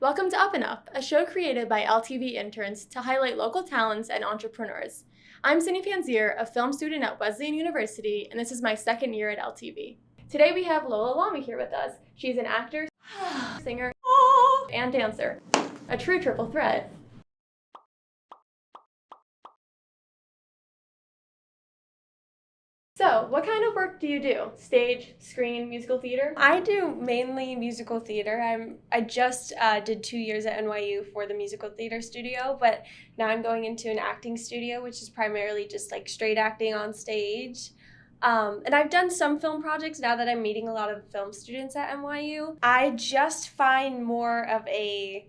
Welcome to Up and Up, a show created by LTV interns to highlight local talents and entrepreneurs. I'm Cindy Panzier, a film student at Wesleyan University, and this is my second year at LTV. Today we have Lola Lama here with us. She's an actor, singer, and dancer. A true triple threat. So, what kind of work do you do? Stage, screen, musical theater? I do mainly musical theater. I just did 2 years at NYU for the musical theater studio, but now I'm going into an acting studio, which is primarily just like straight acting on stage. And I've done some film projects now that I'm meeting a lot of film students at NYU. I just find more of a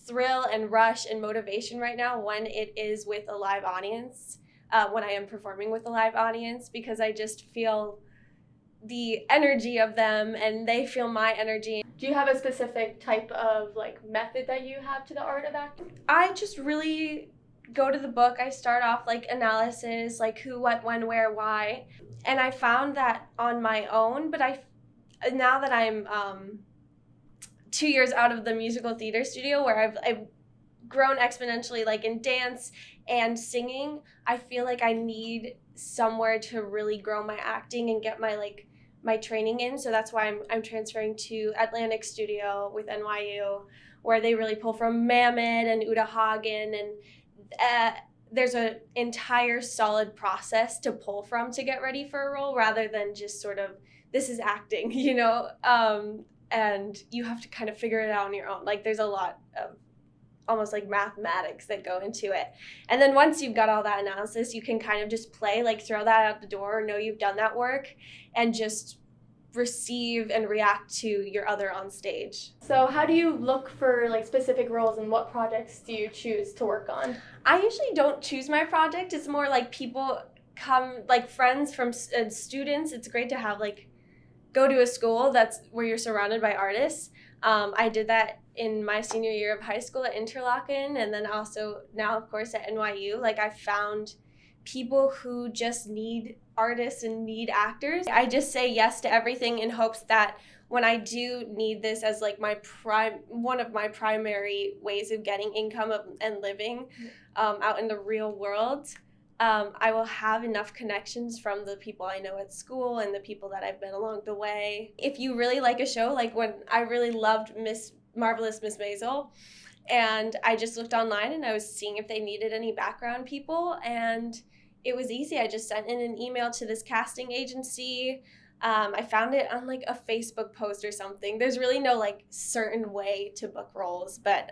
thrill and rush and motivation right now when it is with a live audience. When I am performing with a live audience, because I just feel the energy of them and they feel my energy. Do you have a specific type of method that you have to the art of acting? I just really go to the book. I start off analysis, who, what, when, where, why. And I found that on my own, but now that I'm 2 years out of the musical theater studio where I've grown exponentially in dance and singing, I feel like I need somewhere to really grow my acting and get my training in. So that's why I'm transferring to Atlantic Studio with NYU, where they really pull from Mamet and Uta Hagen, and there's an entire solid process to pull from to get ready for a role, rather than just sort of, this is acting, and you have to kind of figure it out on your own. There's a lot of almost mathematics that go into it. And then once you've got all that analysis, you can kind of just play, throw that out the door, know you've done that work, and just receive and react to your other on stage. So how do you look for specific roles, and what projects do you choose to work on? I usually don't choose my project. It's more people come, friends from students. It's great to have go to a school that's where you're surrounded by artists. I did that in my senior year of high school at Interlochen, and then also now, of course, at NYU. I found people who just need artists and need actors. I just say yes to everything in hopes that when I do need this as one of my primary ways of getting income and living out in the real world, I will have enough connections from the people I know at school and the people that I've met along the way. If you really like a show, when I really loved Marvelous Miss Maisel, and I just looked online and I was seeing if they needed any background people, and it was easy. I just sent in an email to this casting agency. I found it on a Facebook post or something. There's really no certain way to book roles, but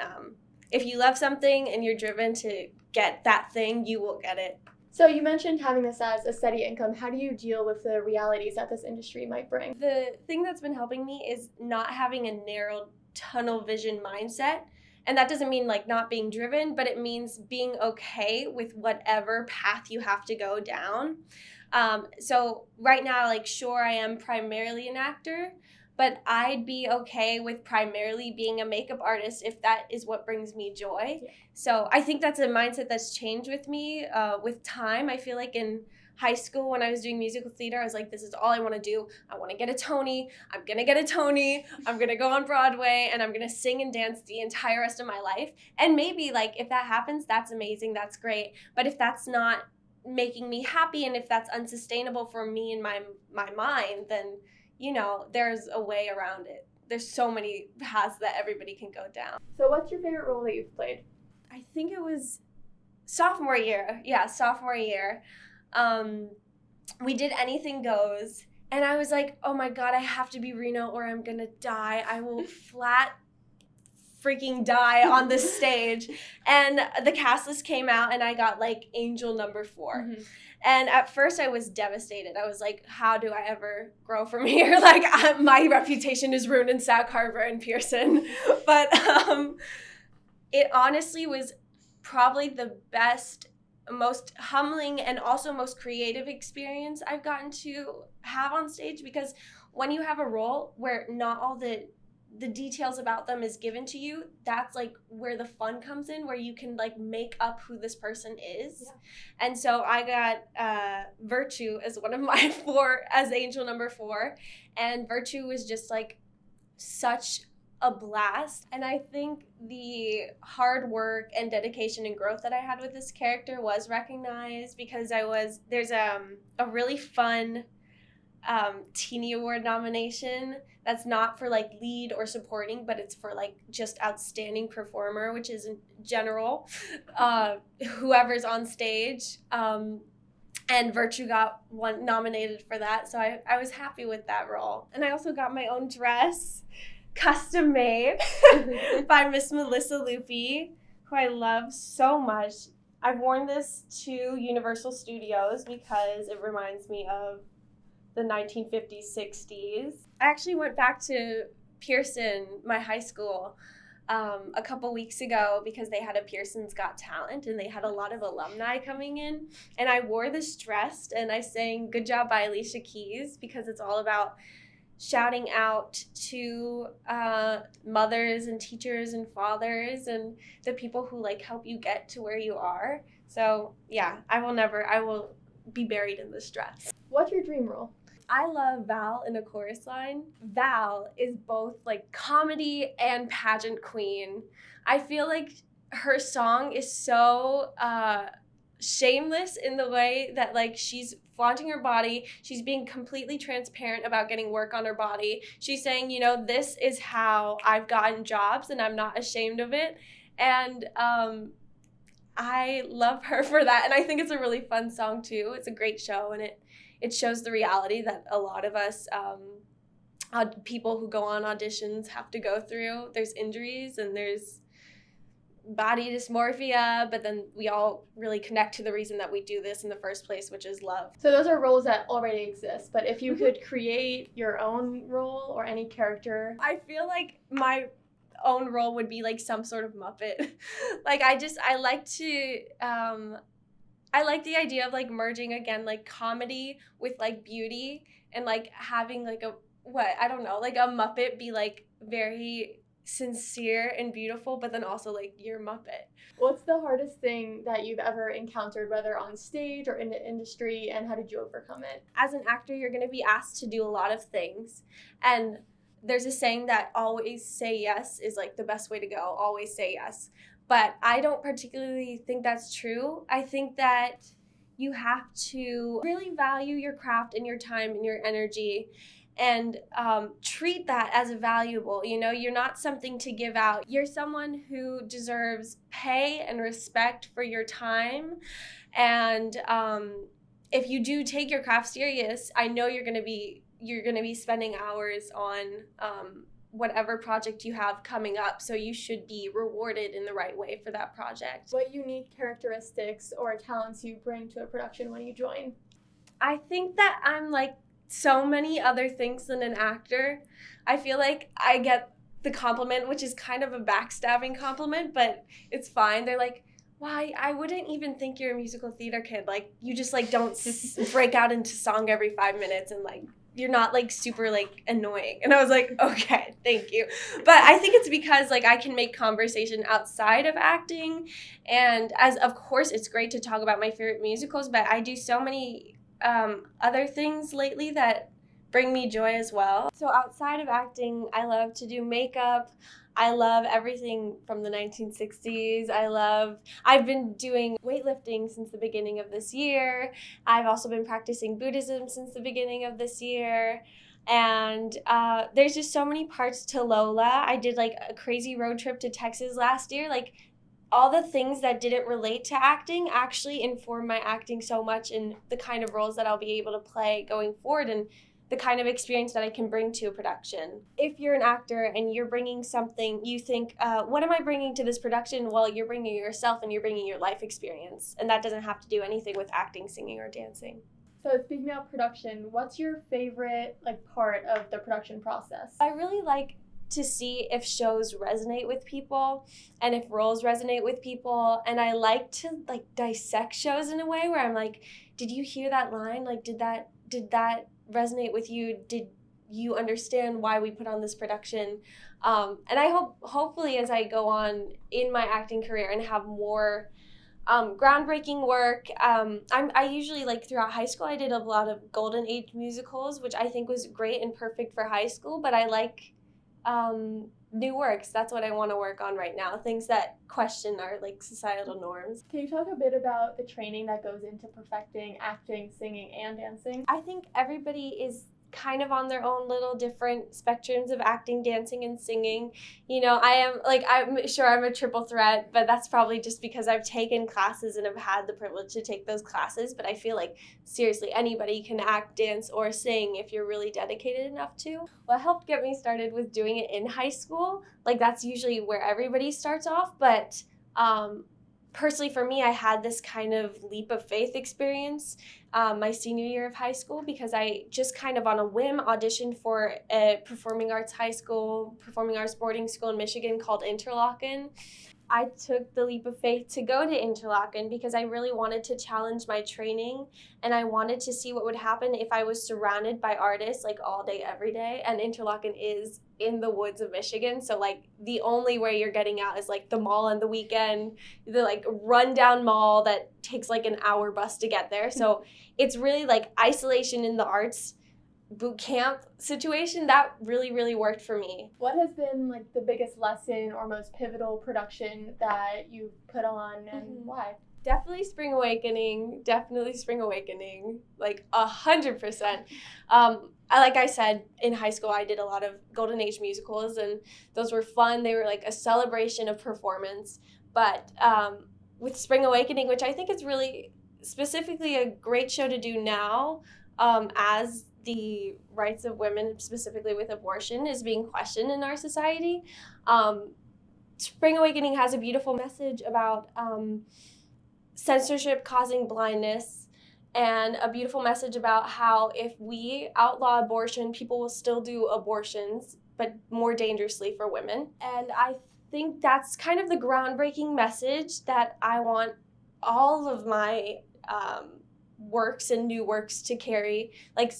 if you love something and you're driven to get that thing, you will get it. So you mentioned having this as a steady income. How do you deal with the realities that this industry might bring? The thing that's been helping me is not having a narrow tunnel vision mindset. And that doesn't mean not being driven, but it means being okay with whatever path you have to go down. So right now, sure, I am primarily an actor, but I'd be okay with primarily being a makeup artist if that is what brings me joy. Yeah. So I think that's a mindset that's changed with me with time. I feel in high school when I was doing musical theater, I was this is all I want to do. I want to get a Tony. I'm going to get a Tony. I'm going to go on Broadway, and I'm going to sing and dance the entire rest of my life. And maybe if that happens, that's amazing. That's great. But if that's not making me happy, and if that's unsustainable for me and my mind, then there's a way around it. There's so many paths that everybody can go down. So what's your favorite role that you've played? I think it was sophomore year. Yeah, sophomore year. We did Anything Goes, and I was oh my God, I have to be Reno or I'm gonna die. I will flat freaking die on this stage. And the cast list came out, and I got angel number 4. Mm-hmm. And at first I was devastated. I was how do I ever grow from here? My reputation is ruined in Sag Harbor and Pearson. But it honestly was probably the best, most humbling, and also most creative experience I've gotten to have on stage, because when you have a role where not all the details about them is given to you, that's where the fun comes in, where you can make up who this person is. Yeah. And so I got Virtue as one of my 4, as angel number 4, and Virtue was just such a blast. And I think the hard work and dedication and growth that I had with this character was recognized because there's a really fun Teenie Award nomination that's not for like lead or supporting, but it's for like just outstanding performer, which is in general whoever's on stage. And Virtue got one nominated for that, so I was happy with that role. And I also got my own dress, custom made by Miss Melissa Lupi, who I love so much. I've worn this to Universal Studios because it reminds me of the 1950s, 60s. I actually went back to Pearson, my high school, a couple weeks ago because they had a Pearson's Got Talent and they had a lot of alumni coming in. And I wore this dress and I sang Good Job by Alicia Keys because it's all about shouting out to mothers and teachers and fathers and the people who like help you get to where you are. So yeah, I will be buried in this dress. What's your dream role? I love Val in a chorus line. Val is both like comedy and pageant queen. I feel like her song is so shameless in the way that like she's flaunting her body. She's being completely transparent about getting work on her body. She's saying, you know, this is how I've gotten jobs and I'm not ashamed of it. And I love her for that. And I think it's a really fun song too. It's a great show and it shows the reality that a lot of us people who go on auditions have to go through. There's injuries and there's body dysmorphia, but then we all really connect to the reason that we do this in the first place, which is love. So those are roles that already exist, but if you could create your own role or any character. I feel like my own role would be like some sort of Muppet. Like I like the idea of like merging again like comedy with like beauty and like having like a Muppet be like very sincere and beautiful, but then also like your Muppet. What's the hardest thing that you've ever encountered, whether on stage or in the industry, and how did you overcome it? As an actor, you're going to be asked to do a lot of things, and there's a saying that always say yes is like the best way to go. Always say yes. But I don't particularly think that's true. I think that you have to really value your craft and your time and your energy and treat that as valuable. You know, you're not something to give out. You're someone who deserves pay and respect for your time. And if you do take your craft serious, I know you're going to be spending hours on whatever project you have coming up, so you should be rewarded in the right way for that project. What unique characteristics or talents you bring to a production when you join? I think that I'm like so many other things than an actor. I feel like I get the compliment, which is kind of a backstabbing compliment, but it's fine. They're like, why, I wouldn't even think you're a musical theater kid. Like, you just like don't break out into song every 5 minutes and like you're not like super like annoying. And I was like, okay, thank you. But I think it's because like I can make conversation outside of acting. And as of course it's great to talk about my favorite musicals, but I do so many other things lately that bring me joy as well. So outside of acting, I love to do makeup. I love everything from the 1960s. I've been doing weightlifting since the beginning of this year. I've also been practicing Buddhism since the beginning of this year. And there's just so many parts to Lola. I did like a crazy road trip to Texas last year. Like all the things that didn't relate to acting actually informed my acting so much in the kind of roles that I'll be able to play going forward and the kind of experience that I can bring to a production. If you're an actor and you're bringing something, you think, what am I bringing to this production? Well, you're bringing yourself and you're bringing your life experience. And that doesn't have to do anything with acting, singing, or dancing. So speaking of production, what's your favorite part of the production process? I really like to see if shows resonate with people and if roles resonate with people. And I like to dissect shows in a way where I'm like, did you hear that line? Like, did that resonate with you? Did you understand why we put on this production? And I hopefully as I go on in my acting career and have more groundbreaking work, I usually throughout high school I did a lot of golden age musicals, which I think was great and perfect for high school, but I like new works. That's what I want to work on right now. Things that question our like societal norms. Can you talk a bit about the training that goes into perfecting acting, singing, and dancing? I think everybody is kind of on their own little different spectrums of acting, dancing, and singing. You know, I'm sure I'm a triple threat, but that's probably just because I've taken classes and have had the privilege to take those classes. But I feel like seriously anybody can act, dance, or sing if you're really dedicated enough to. What helped get me started was doing it in high school. Like that's usually where everybody starts off, but personally for me, I had this kind of leap of faith experience my senior year of high school because I just kind of on a whim auditioned for a performing arts boarding school in Michigan called Interlochen. I took the leap of faith to go to Interlochen because I really wanted to challenge my training and I wanted to see what would happen if I was surrounded by artists like all day, every day. And Interlochen is in the woods of Michigan. So like the only way you're getting out is like the mall on the weekend, the like rundown mall that takes like an hour bus to get there. So it's really like isolation in the arts boot camp situation that really, really worked for me. What has been like the biggest lesson or most pivotal production that you've put on and why? Definitely Spring Awakening, like 100%. Like I said, in high school, I did a lot of Golden Age musicals, and those were fun. They were like a celebration of performance. But with Spring Awakening, which I think is really specifically a great show to do now, as the rights of women, specifically with abortion, is being questioned in our society. Spring Awakening has a beautiful message about censorship causing blindness, and a beautiful message about how if we outlaw abortion, people will still do abortions, but more dangerously for women. And I think that's kind of the groundbreaking message that I want all of my works and new works to carry, like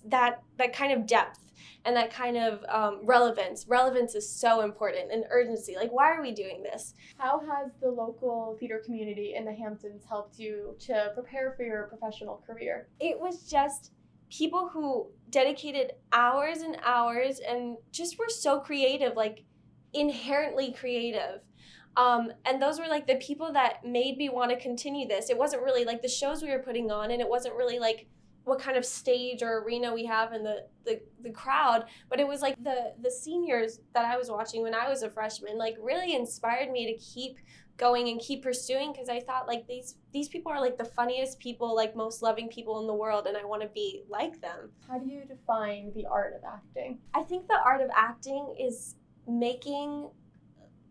that kind of depth and that kind of relevance. Relevance is so important, and urgency. Like, why are we doing this? How has the local theater community in the Hamptons helped you to prepare for your professional career? It was just people who dedicated hours and hours and just were so creative, like inherently creative. And those were like the people that made me want to continue this. It wasn't really like the shows we were putting on, and it wasn't really like what kind of stage or arena we have in the crowd, but it was like the seniors that I was watching when I was a freshman, like really inspired me to keep going and keep pursuing, because I thought like these people are like the funniest people, like most loving people in the world, and I want to be like them. How do you define the art of acting? I think the art of acting is making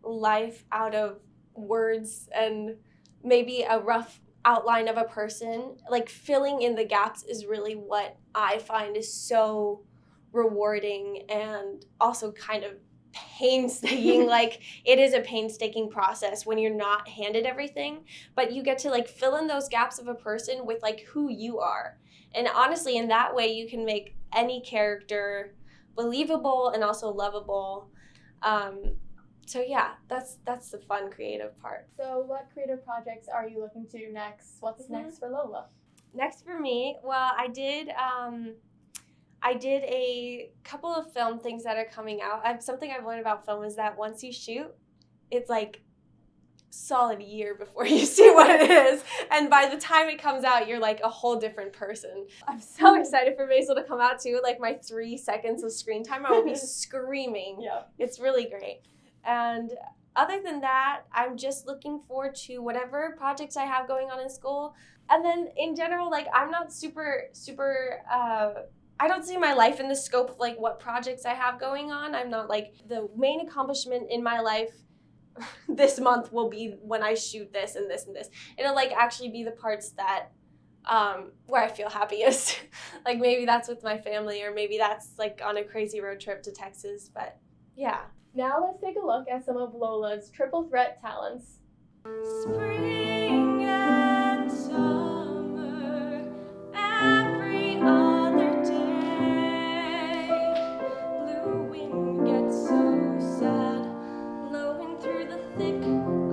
life out of words and maybe a rough outline of a person. Like filling in the gaps is really what I find is so rewarding and also kind of painstaking. Like it is a painstaking process when you're not handed everything, but you get to like fill in those gaps of a person with like who you are. And honestly, in that way, you can make any character believable and also lovable. So yeah, that's the fun creative part. So what creative projects are you looking to next? What's next for Lola? Next for me, well, I did a couple of film things that are coming out. Something I've learned about film is that once you shoot, it's like solid year before you see what it is, and by the time it comes out, you're like a whole different person. I'm so excited for Basil to come out too. Like my 3 seconds of screen time, I will be screaming. Yeah, it's really great. And other than that, I'm just looking forward to whatever projects I have going on in school. And then in general, like I'm not super I don't see my life in the scope of like what projects I have going on. I'm not like the main accomplishment in my life this month will be when I shoot this and this and this. It'll like actually be the parts that where I feel happiest. Like maybe that's with my family, or maybe that's like on a crazy road trip to Texas, but yeah. Now let's take a look at some of Lola's triple threat talents. Spring and summer, every other day. Blue wind gets so sad, blowing through the thick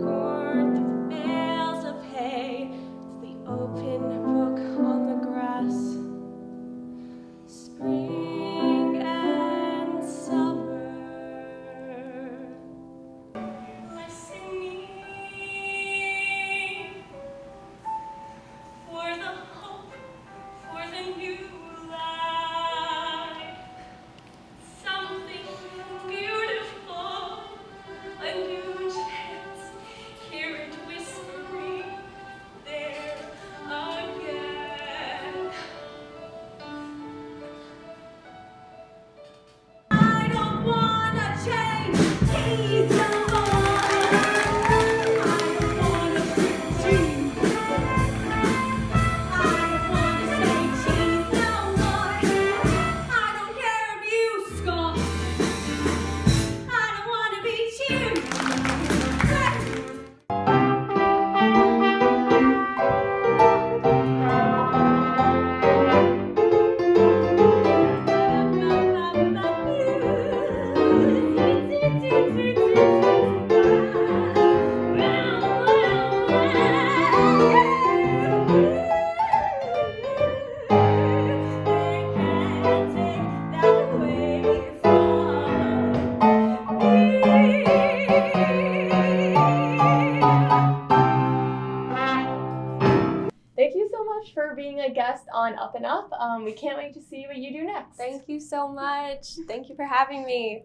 corn, through the bales of hay. It's the open book on the grass. Spring and summer. on Up and Up. We can't wait to see what you do next. Thank you so much. Thank you for having me.